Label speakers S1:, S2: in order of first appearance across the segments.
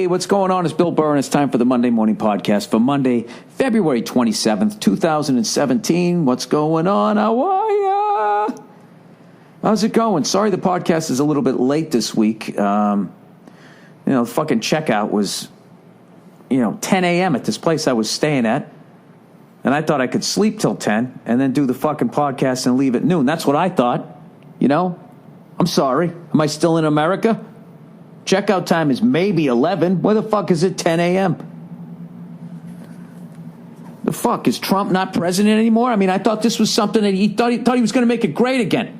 S1: Hey, what's going on? It's Bill Burr, and it's time for the Monday Morning Podcast for Monday, February 27th, 2017. What's going on? How are ya? How's it going? Sorry the podcast is a little bit late this week. The fucking checkout was, 10 a.m. at this place I was staying at. And I thought I could sleep till 10 and then do the fucking podcast and leave at noon. That's what I thought, I'm sorry. Am I still in America? Checkout time is maybe 11. Where the fuck is it 10 a.m.? The fuck? Is Trump not president anymore? I mean, I thought this was something that he thought he was going to make it great again.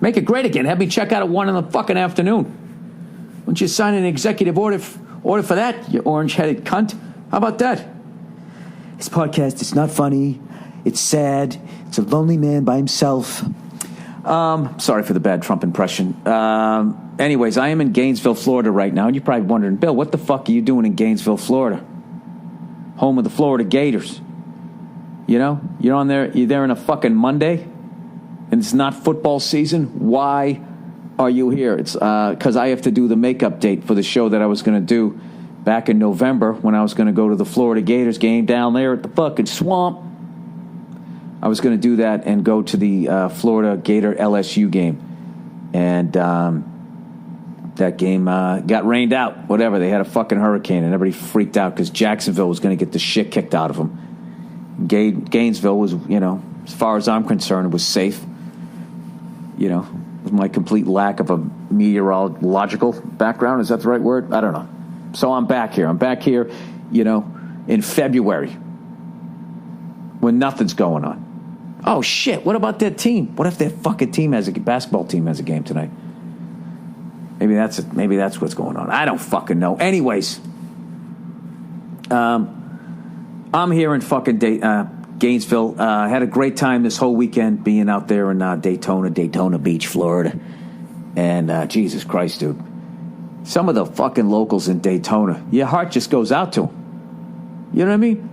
S1: Make it great again. Have me check out at 1 in the fucking afternoon. Why don't you sign an executive order for that, you orange-headed cunt? How about that? This podcast is not funny. It's sad. It's a lonely man by himself. Sorry for the bad Trump impression. Anyways, I am in Gainesville, Florida right now, and you're probably wondering, Bill, what the fuck are you doing in Gainesville, Florida? Home of the Florida Gators. You're there on a fucking Monday, and it's not football season. Why are you here? It's because I have to do the makeup date for the show that I was going to do back in November when I was going to go to the Florida Gators game down there at the fucking swamp. I was going to do that and go to the Florida Gator LSU game. And that game got rained out. Whatever. They had a fucking hurricane and everybody freaked out because Jacksonville was going to get the shit kicked out of them. Gainesville was, as far as I'm concerned, it was safe. With my complete lack of a meteorological background. Is that the right word? I don't know. So I'm back here. In February when nothing's going on. Oh, shit, what about their team? What if their fucking basketball team has a game tonight? Maybe that's what's going on. I don't fucking know. Anyways, I'm here in fucking Gainesville. Had a great time this whole weekend being out there in Daytona Beach, Florida. And Jesus Christ, dude. Some of the fucking locals in Daytona, your heart just goes out to them. You know what I mean?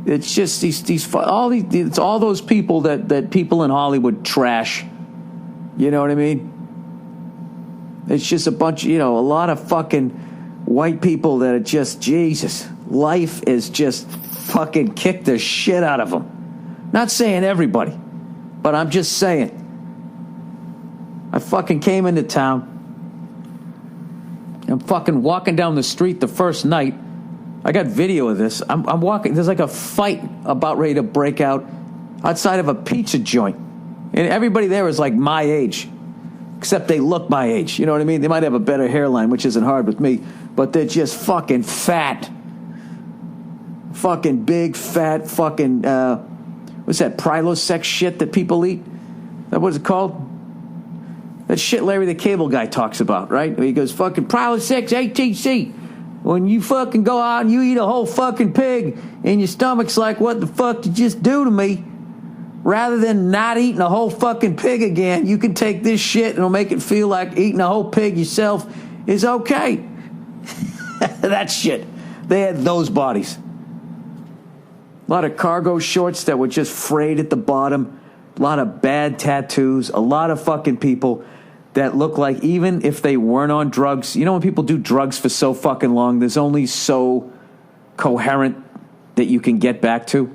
S1: It's just it's all those people that people in Hollywood trash. You know what I mean? It's just a bunch, a lot of fucking white people that are just, Jesus, life is just fucking kicked the shit out of them. Not saying everybody, but I'm just saying. I fucking came into town. I'm fucking walking down the street the first night. I got video of this. I'm walking. There's like a fight about ready to break out outside of a pizza joint. And everybody there is like my age, except they look my age. You know what I mean? They might have a better hairline, which isn't hard with me, but they're just fucking fat. Fucking big, fat, fucking, what's that, Prilosec shit that people eat? That what's it called? That shit Larry the Cable Guy talks about, right? He goes, fucking Prilosec ATC. When you fucking go out and you eat a whole fucking pig and your stomach's like, what the fuck did you just do to me? Rather than not eating a whole fucking pig again, you can take this shit and it'll make it feel like eating a whole pig yourself is okay. That shit. They had those bodies. A lot of cargo shorts that were just frayed at the bottom. A lot of bad tattoos. A lot of fucking people that look like, even if they weren't on drugs, when people do drugs for so fucking long, there's only so coherent that you can get back to.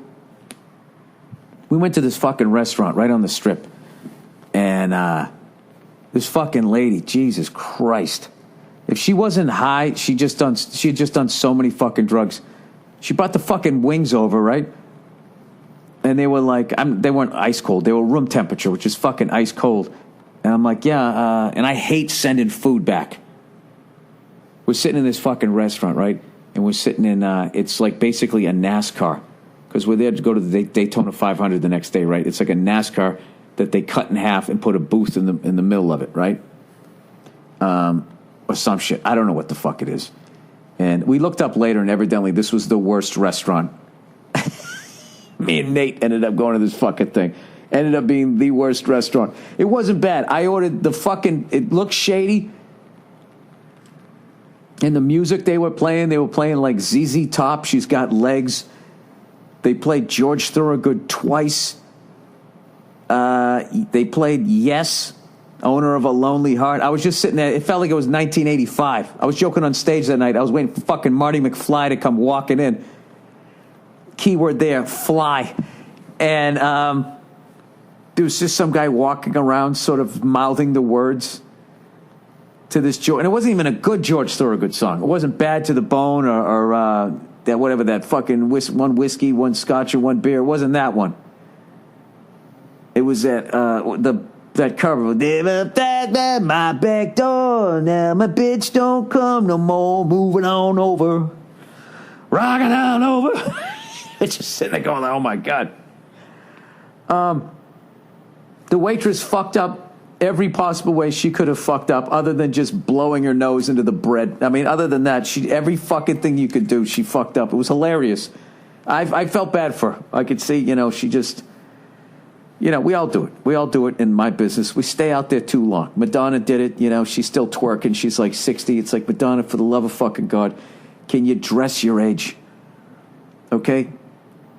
S1: We went to this fucking restaurant right on the strip, and this fucking lady, Jesus Christ, if she wasn't high, she had just done so many fucking drugs. She brought the fucking wings over, right? And they were like, they weren't ice cold, they were room temperature, which is fucking ice cold. And I'm like, yeah, and I hate sending food back. We're sitting in this fucking restaurant, right? And we're sitting in, it's like basically a NASCAR. Because we're there to go to the Daytona 500 the next day, right? It's like a NASCAR that they cut in half and put a booth in the middle of it, right? Or some shit. I don't know what the fuck it is. And we looked up later, and evidently this was the worst restaurant. Me and Nate ended up going to this fucking thing. Ended up being the worst restaurant. It wasn't bad. I ordered it looked shady. And the music they were playing like ZZ Top, She's Got Legs. They played George Thorogood twice. They played Yes owner of a lonely heart. I was just sitting there. It felt like it was 1985. I was joking on stage that night. I was waiting for fucking Marty McFly to come walking in. Keyword there, fly. And there was just some guy walking around sort of mouthing the words to this George. And it wasn't even a good George Thorogood song. It wasn't Bad to the Bone or that whatever, that fucking one whiskey, one scotch, or one beer. It wasn't that one. It was that cover. That my back door. Now my bitch don't come no more. Moving on over. Rocking on over. It's just sitting there going, oh my God. The waitress fucked up every possible way she could have fucked up, other than just blowing her nose into the bread. I mean, other than that, every fucking thing you could do, she fucked up. It was hilarious. I felt bad for her. I could see, she just, we all do it. We all do it in my business. We stay out there too long. Madonna did it. She's still twerking. She's like 60. It's like, Madonna, for the love of fucking God, can you dress your age? Okay?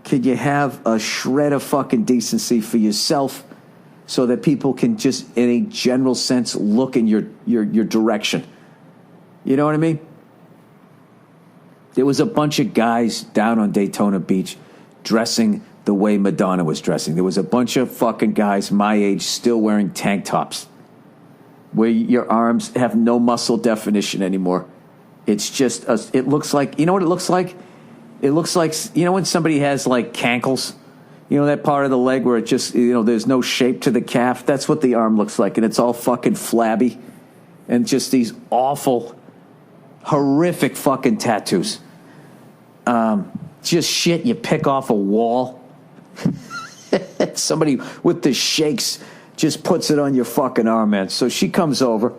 S1: Can you have a shred of fucking decency for yourself so that people can just, in a general sense, look in your direction? You know what I mean? There was a bunch of guys down on Daytona Beach dressing the way Madonna was dressing. There was a bunch of fucking guys my age still wearing tank tops where your arms have no muscle definition anymore. It's just, it looks like, you know what it looks like? It looks like, when somebody has like cankles, that part of the leg where it just, there's no shape to the calf. That's what the arm looks like. And it's all fucking flabby and just these awful, horrific fucking tattoos. Just shit you pick off a wall. Somebody with the shakes just puts it on your fucking arm, man. So she comes over.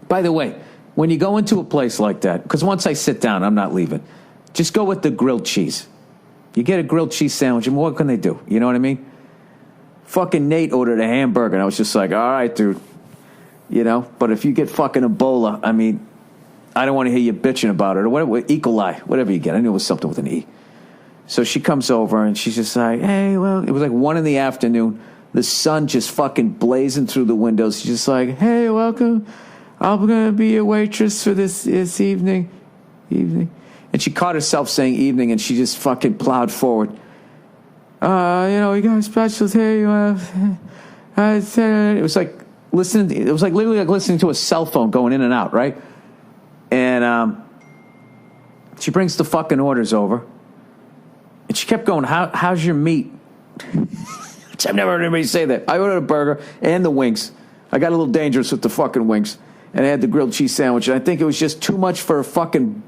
S1: By the way, when you go into a place like that, because once I sit down, I'm not leaving. Just go with the grilled cheese. You get a grilled cheese sandwich, and what can they do? You know what I mean? Fucking Nate ordered a hamburger, and I was just like, all right, dude. But if you get fucking Ebola, I mean, I don't want to hear you bitching about it. Or whatever, E. coli, whatever you get. I knew it was something with an E. So she comes over, and she's just like, hey, well, it was like 1 PM. The sun just fucking blazing through the windows. She's just like, hey, welcome. I'm going to be your waitress for this evening. And she caught herself saying evening, and she just fucking plowed forward. We got specials here. It was like listening. It was like literally like listening to a cell phone going in and out, right? And she brings the fucking orders over, and she kept going, how's your meat? Which I've never heard anybody say that. I ordered a burger and the wings. I got a little dangerous with the fucking wings, and I had the grilled cheese sandwich, and I think it was just too much for a fucking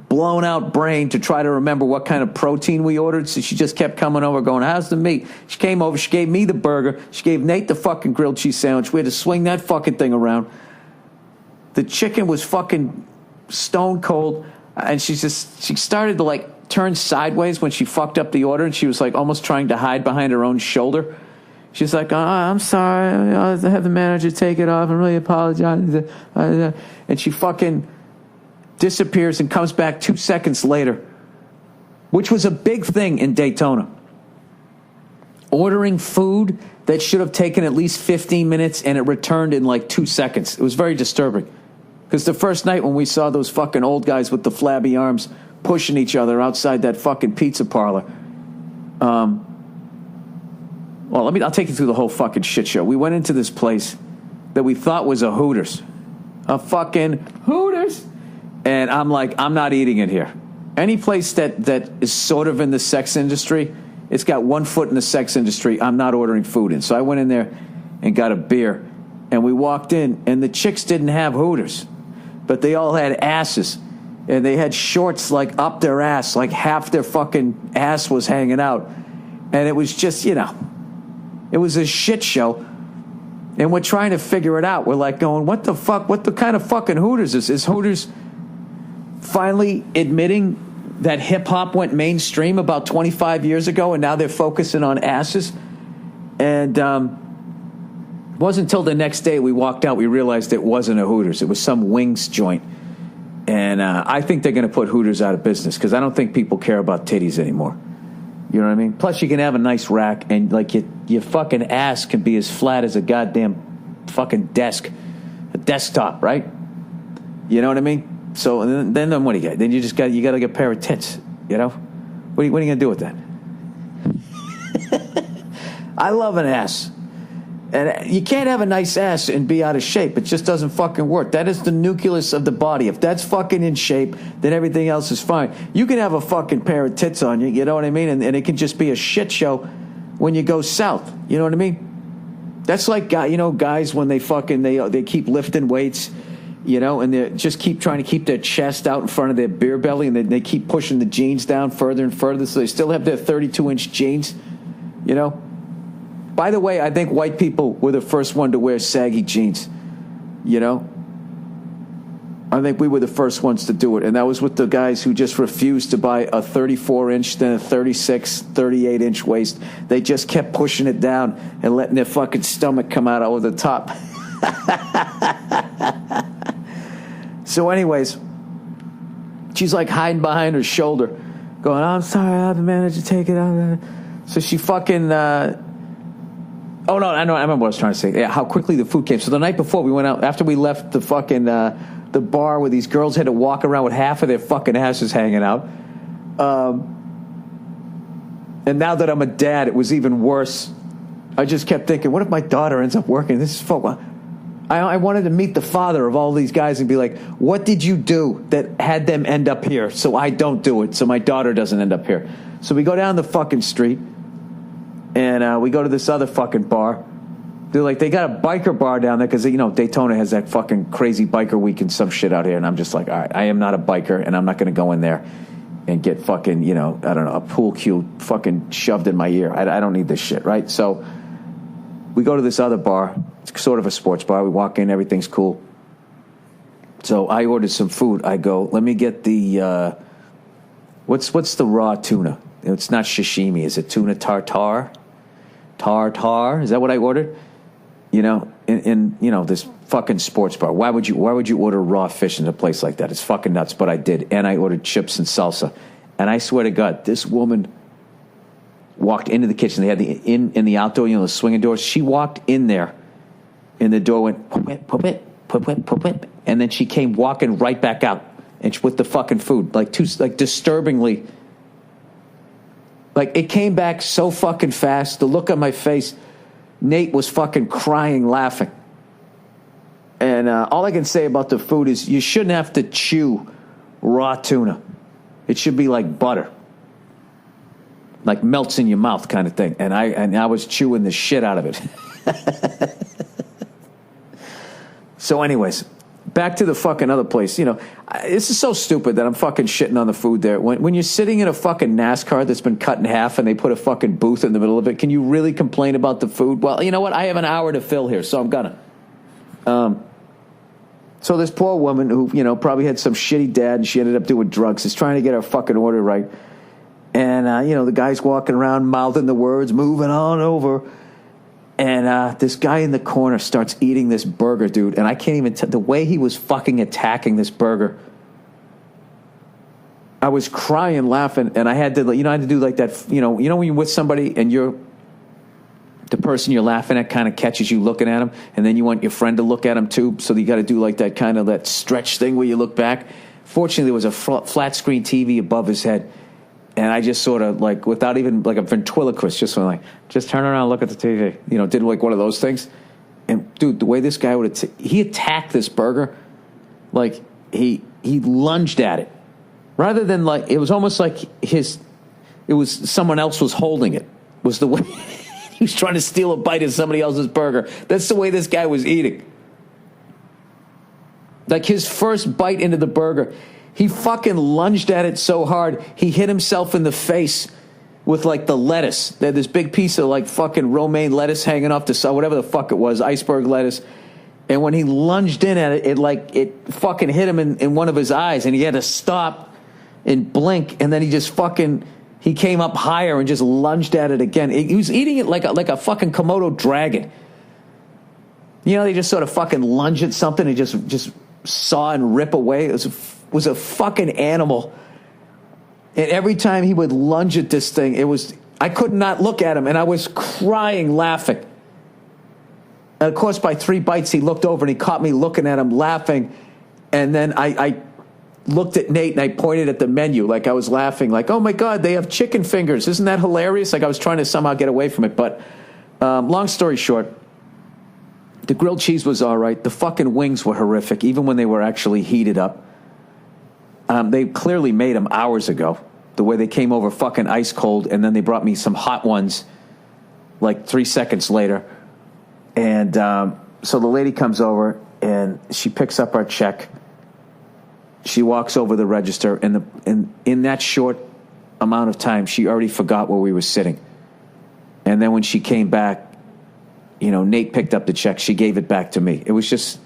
S1: blown out brain to try to remember what kind of protein we ordered. So she just kept coming over going, how's the meat? She came over, she gave me the burger, she gave Nate the fucking grilled cheese sandwich. We had to swing that fucking thing around. The chicken was fucking stone cold, and she started to like turn sideways when she fucked up the order, and she was like almost trying to hide behind her own shoulder. She's like, I'm sorry, I'll have the manager take it off. I really apologize. And she fucking disappears and comes back 2 seconds later, which was a big thing in Daytona. Ordering food that should have taken at least 15 minutes, and it returned in like 2 seconds. It was very disturbing. Because the first night when we saw those fucking old guys with the flabby arms pushing each other outside that fucking pizza parlor, I'll take you through the whole fucking shit show. We went into this place that we thought was a Hooters. A fucking Hooters! And I'm like, I'm not eating it here. Any place that is sort of in the sex industry, it's got 1 foot in the sex industry, I'm not ordering food in. So I went in there and got a beer. And we walked in, and the chicks didn't have Hooters. But they all had asses. And they had shorts like up their ass, like half their fucking ass was hanging out. And it was just, it was a shit show. And we're trying to figure it out. We're like going, what the fuck? What the kind of fucking Hooters is? Is Hooters finally admitting that hip-hop went mainstream about 25 years ago, and now they're focusing on asses? And it wasn't until the next day we walked out we realized it wasn't a Hooters. It was some wings joint. And I think they're going to put Hooters out of business because I don't think people care about titties anymore. You know what I mean? Plus, you can have a nice rack, and like your fucking ass can be as flat as a goddamn fucking desk, a desktop, right? You know what I mean? So then what do you get? Then you got to get a pair of tits. You know? What are you gonna do with that? I love an ass. And you can't have a nice ass and be out of shape. It just doesn't fucking work. That is the nucleus of the body. If that's fucking in shape, then everything else is fine. You can have a fucking pair of tits on you, you know what I mean? And it can just be a shit show when you go south. You know what I mean? That's like, guys when they keep lifting weights, and they just keep trying to keep their chest out in front of their beer belly, and they keep pushing the jeans down further and further, so they still have their 32-inch jeans, By the way, I think white people were the first one to wear saggy jeans, I think we were the first ones to do it, and that was with the guys who just refused to buy a 34-inch, then a 36, 38-inch waist. They just kept pushing it down and letting their fucking stomach come out over the top. So anyways, she's like hiding behind her shoulder, going, I'm sorry, I haven't managed to take it out. So she fucking... Oh, no, I remember what I was trying to say. Yeah, how quickly the food came. So the night before, we went out, after we left the fucking, the bar where these girls had to walk around with half of their fucking asses hanging out. And now that I'm a dad, it was even worse. I just kept thinking, what if my daughter ends up working? This is fuck. I wanted to meet the father of all these guys and be like, what did you do that had them end up here so I don't do it, so my daughter doesn't end up here? So we go down the fucking street. And we go to this other fucking bar. They're like, they got a biker bar down there because, Daytona has that fucking crazy biker week and some shit out here. And I'm just like, all right, I am not a biker, and I'm not going to go in there and get fucking, I don't know, a pool cue fucking shoved in my ear. I don't need this shit, right? So we go to this other bar. It's sort of a sports bar. We walk in, everything's cool. So I ordered some food. I go, let me get the, what's the raw tuna? It's not sashimi. Is it tuna tartare? Tartar? Is that what I ordered? In this fucking sports bar. Why would you order raw fish in a place like that? It's fucking nuts, but I did. And I ordered chips and salsa. And I swear to God, this woman walked into the kitchen. They had the in the outdoor, the swinging doors. She walked in there, and the door went pop it, and then she came walking right back out, and with the fucking food, like disturbingly. Like, it came back so fucking fast. The look on my face, Nate was fucking crying, laughing. And all I can say about the food is you shouldn't have to chew raw tuna. It should be like butter. Like melts in your mouth kind of thing. And I was chewing the shit out of it. So anyways, back to the fucking other place. This is so stupid that I'm fucking shitting on the food there. When you're sitting in a fucking NASCAR that's been cut in half and they put a fucking booth in the middle of it, can you really complain about the food? Well, you know what? I have an hour to fill here, so I'm gonna. So this poor woman who, probably had some shitty dad and she ended up doing drugs is trying to get her fucking order right. And, the guy's walking around mouthing the words, moving on over. And this guy in the corner starts eating this burger, dude. And I can't even the way he was fucking attacking this burger. I was crying, laughing, and I had to, I had to do like that, when you're with somebody and the person you're laughing at kind of catches you looking at him, and then you want your friend to look at him too, so you got to do like that kind of that stretch thing where you look back. Fortunately, there was a flat screen TV above his head. And I just sort of, like, without even, like a ventriloquist, just went like, just turn around and look at the TV. Did like one of those things. And, dude, the way this guy he attacked this burger, like, he lunged at it. Rather than, like, it was almost like someone else was holding it, was the way. He was trying to steal a bite of somebody else's burger. That's the way this guy was eating. Like, his first bite into the burger, he fucking lunged at it so hard, he hit himself in the face with, like, the lettuce. They had this big piece of, like, fucking romaine lettuce hanging off the side, whatever the fuck it was, iceberg lettuce. And when he lunged in at it, it fucking hit him in one of his eyes, and he had to stop and blink, and then he came up higher and just lunged at it again. He was eating it like a fucking Komodo dragon. They just sort of fucking lunge at something and just saw and rip away. It was a fucking animal. And every time he would lunge at this thing, it was I could not look at him, and I was crying, laughing. And of course, by 3 bites, he looked over and he caught me looking at him, laughing. And then I looked at Nate and I pointed at the menu like I was laughing, like, oh my God, they have chicken fingers. Isn't that hilarious? Like I was trying to somehow get away from it. But long story short, the grilled cheese was all right. The fucking wings were horrific, even when they were actually heated up. They clearly made them hours ago. The way they came over fucking ice cold, and then they brought me some hot ones like 3 seconds later. And so the lady comes over, and she picks up our check. She walks over the register, and in that short amount of time, she already forgot where we were sitting. And then when she came back, you know, Nate picked up the check. She gave it back to me. It was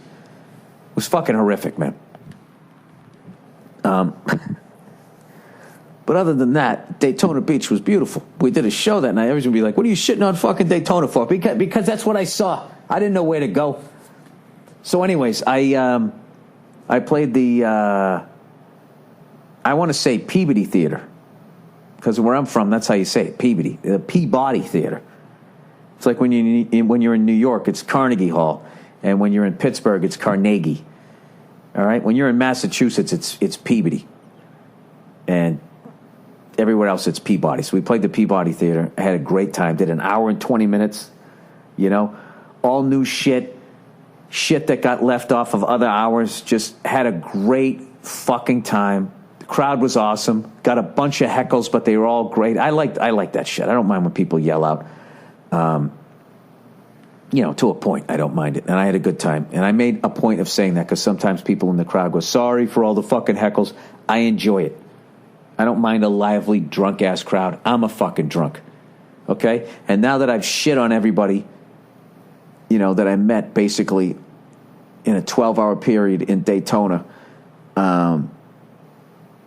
S1: fucking horrific, man. But other than that, Daytona Beach was beautiful. We did a show that night. Everyone's going to be like, what are you shitting on fucking Daytona for? Because that's what I saw. I didn't know where to go. So anyways, I played the, I want to say Peabody Theater. Because where I'm from, that's how you say it, Peabody. The Peabody Theater. It's like when you're in New York, it's Carnegie Hall. And when you're in Pittsburgh, it's Carnegie. All right? When you're in Massachusetts, it's Peabody. And everywhere else, it's Peabody. So we played the Peabody Theater. I had a great time. Did an hour and 20 minutes, you know. All new shit that got left off of other hours. Just had a great fucking time. The crowd was awesome. Got a bunch of heckles, but they were all great. I like that shit. I don't mind when people yell out. You know, to a point, I don't mind it. And I had a good time. And I made a point of saying that because sometimes people in the crowd go, sorry for all the fucking heckles. I enjoy it. I don't mind a lively, drunk-ass crowd. I'm a fucking drunk. Okay? And now that I've shit on everybody, you know, that I met basically in a 12-hour period in Daytona,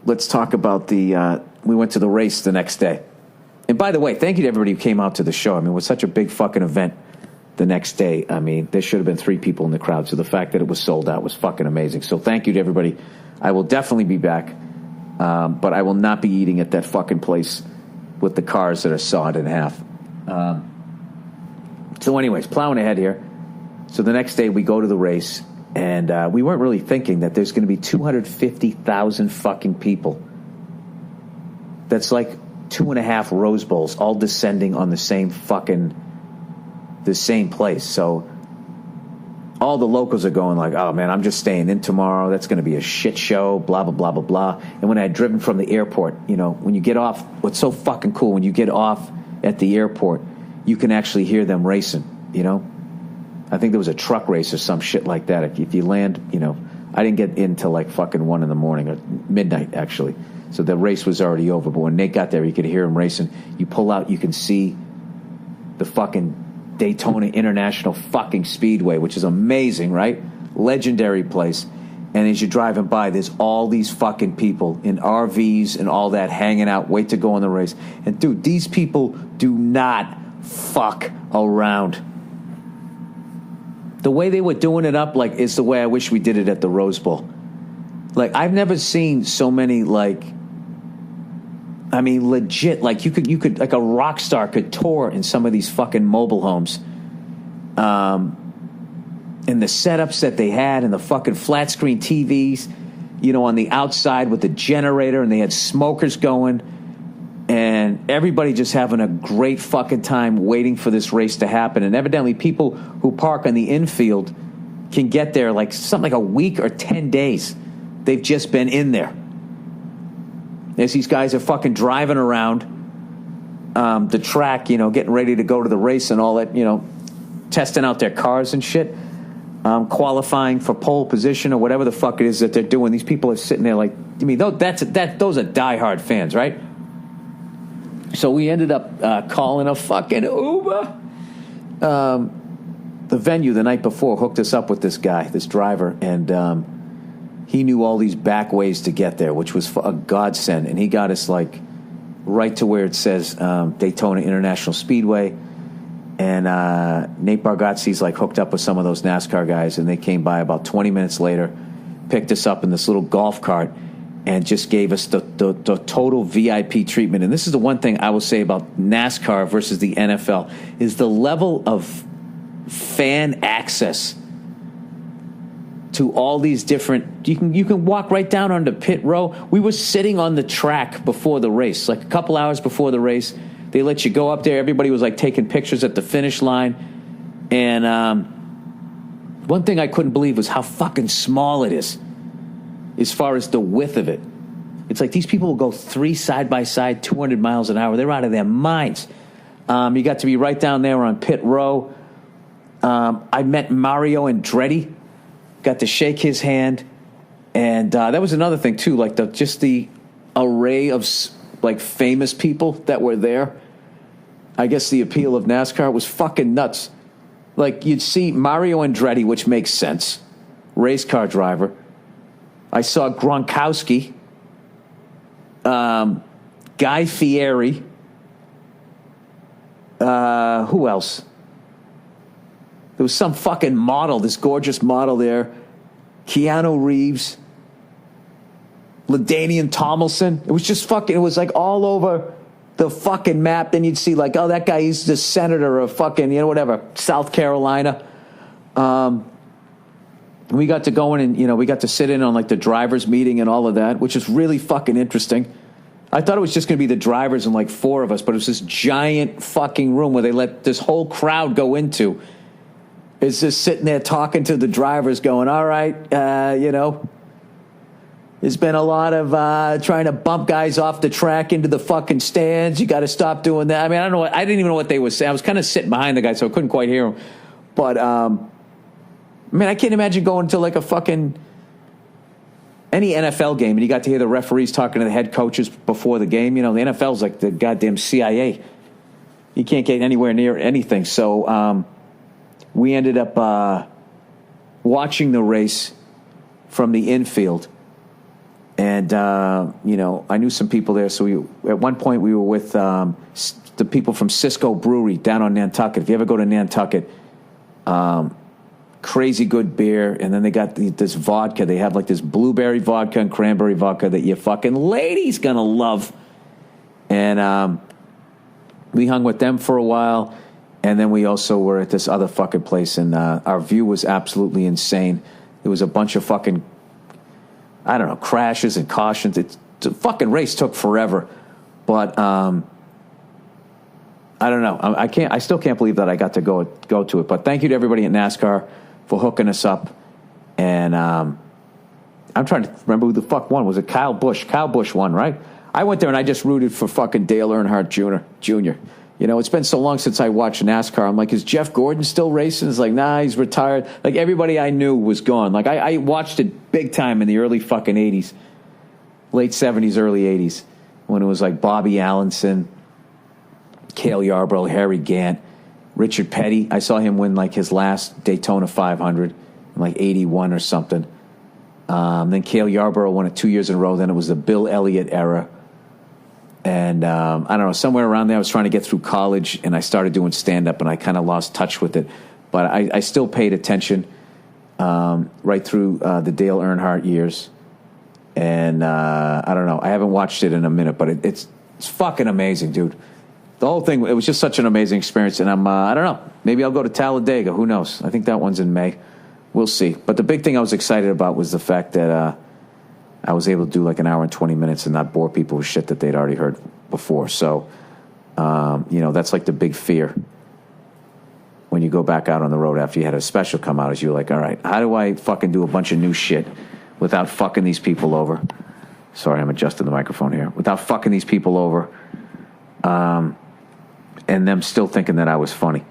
S1: let's talk about we went to the race the next day. And by the way, thank you to everybody who came out to the show. I mean, it was such a big fucking event the next day. I mean, there should have been 3 people in the crowd, so the fact that it was sold out was fucking amazing. So thank you to everybody. I will definitely be back. But I will not be eating at that fucking place with the cars that are sawed in half. So anyways, plowing ahead here. So the next day we go to the race, and we weren't really thinking that there's going to be 250,000 fucking people. That's like 2.5 Rose Bowls all descending on the same place. So all the locals are going like, oh, man, I'm just staying in tomorrow. That's going to be a shit show, blah, blah, blah, blah, blah. And when I had driven from the airport, you know, when you get off, what's so fucking cool, when you get off at the airport, you can actually hear them racing, you know. I think there was a truck race or some shit like that. If you land, you know, I didn't get in till like fucking 1 in the morning or midnight, actually. So the race was already over. But when Nate got there, you could hear him racing. You pull out, you can see the fucking Daytona International fucking Speedway, which is amazing, right? Legendary place. And as you're driving by, there's all these fucking people in RVs and all that hanging out, wait to go on the race. And dude, these people do not fuck around. The way they were doing it up, like, is the way I wish we did it at the Rose Bowl. Like, I've never seen so many, like, I mean, legit, like, you could, like, a rock star could tour in some of these fucking mobile homes. And the setups that they had and the fucking flat screen TVs, you know, on the outside with the generator, and they had smokers going, and everybody just having a great fucking time waiting for this race to happen. And evidently people who park on the infield can get there like something like a week or 10 days. They've just been in there. As these guys are fucking driving around the track, you know, getting ready to go to the race and all that, you know, testing out their cars and shit, qualifying for pole position or whatever the fuck it is that they're doing. These people are sitting there like, I mean, those are diehard fans, right? So we ended up calling a fucking Uber. The venue the night before hooked us up with this guy, this driver, and he knew all these back ways to get there, which was a godsend. And he got us like right to where it says Daytona International Speedway. And Nate Bargatze's like hooked up with some of those NASCAR guys, and they came by about 20 minutes later, picked us up in this little golf cart, and just gave us the total VIP treatment. And this is the one thing I will say about NASCAR versus the NFL is the level of fan access to all these different. You can walk right down onto pit row. We were sitting on the track before the race, like a couple hours before the race. They let you go up there. Everybody was like taking pictures at the finish line. And one thing I couldn't believe was how fucking small it is as far as the width of it. It's like these people will go 3 side by side, 200 miles an hour. They're out of their minds. You got to be right down there on pit row. I met Mario Andretti, got to shake his hand. And that was another thing, too, like just the array of like famous people that were there. I guess the appeal of NASCAR was fucking nuts. Like, you'd see Mario Andretti, which makes sense, race car driver. I saw Gronkowski, Guy Fieri. Who else? There was some fucking model, this gorgeous model there. Keanu Reeves. LaDainian Tomlinson. It was just fucking, it was like all over the fucking map. Then you'd see like, oh, that guy, he's the senator of fucking, whatever, South Carolina. We got to go in and, we got to sit in on like the drivers meeting and all of that, which is really fucking interesting. I thought it was just going to be the drivers and like 4 of us, but it was this giant fucking room where they let this whole crowd go into. It's just sitting there talking to the drivers going, all right, there's been a lot of trying to bump guys off the track into the fucking stands. You got to stop doing that. I mean, I didn't even know what they were saying. I was kind of sitting behind the guy, so I couldn't quite hear him. But, I can't imagine going to like a fucking any NFL game and you got to hear the referees talking to the head coaches before the game. The NFL's like the goddamn CIA. You can't get anywhere near anything. So we ended up watching the race from the infield. And, I knew some people there. So at one point we were with the people from Cisco Brewery down on Nantucket. If you ever go to Nantucket, crazy good beer. And then they got this vodka. They have like this blueberry vodka and cranberry vodka that your fucking lady's going to love. And we hung with them for a while. And then we also were at this other fucking place. And our view was absolutely insane. There was a bunch of fucking, I don't know, crashes and cautions. The fucking race took forever. But I don't know. I still can't believe that I got to go to it. But thank you to everybody at NASCAR for hooking us up. And I'm trying to remember who the fuck won. Was it Kyle Busch? Kyle Busch won, right? I went there and I just rooted for fucking Dale Earnhardt Jr. It's been so long since I watched NASCAR. I'm like, is Jeff Gordon still racing? It's like, nah, he's retired. Like, everybody I knew was gone. Like, I watched it big time in the early fucking 80s. Late 70s, early 80s. When it was like Bobby Allenson, Cale Yarborough, Harry Gant, Richard Petty. I saw him win like his last Daytona 500 in like 81 or something. Then Cale Yarborough won it 2 years in a row. Then it was the Bill Elliott era. And I don't know, somewhere around there I was trying to get through college and I started doing stand-up and I kind of lost touch with it. But I still paid attention right through the Dale Earnhardt years. And I don't know, I haven't watched it in a minute, but it's fucking amazing, dude. The whole thing, it was just such an amazing experience. And I don't know, maybe I'll go to Talladega, who knows? I think that one's in May. We'll see. But the big thing I was excited about was the fact that I was able to do like an hour and 20 minutes and not bore people with shit that they'd already heard before. So, that's like the big fear when you go back out on the road after you had a special come out is you're like, all right, how do I fucking do a bunch of new shit without fucking these people over? Sorry, I'm adjusting the microphone here. Without fucking these people over and them still thinking that I was funny.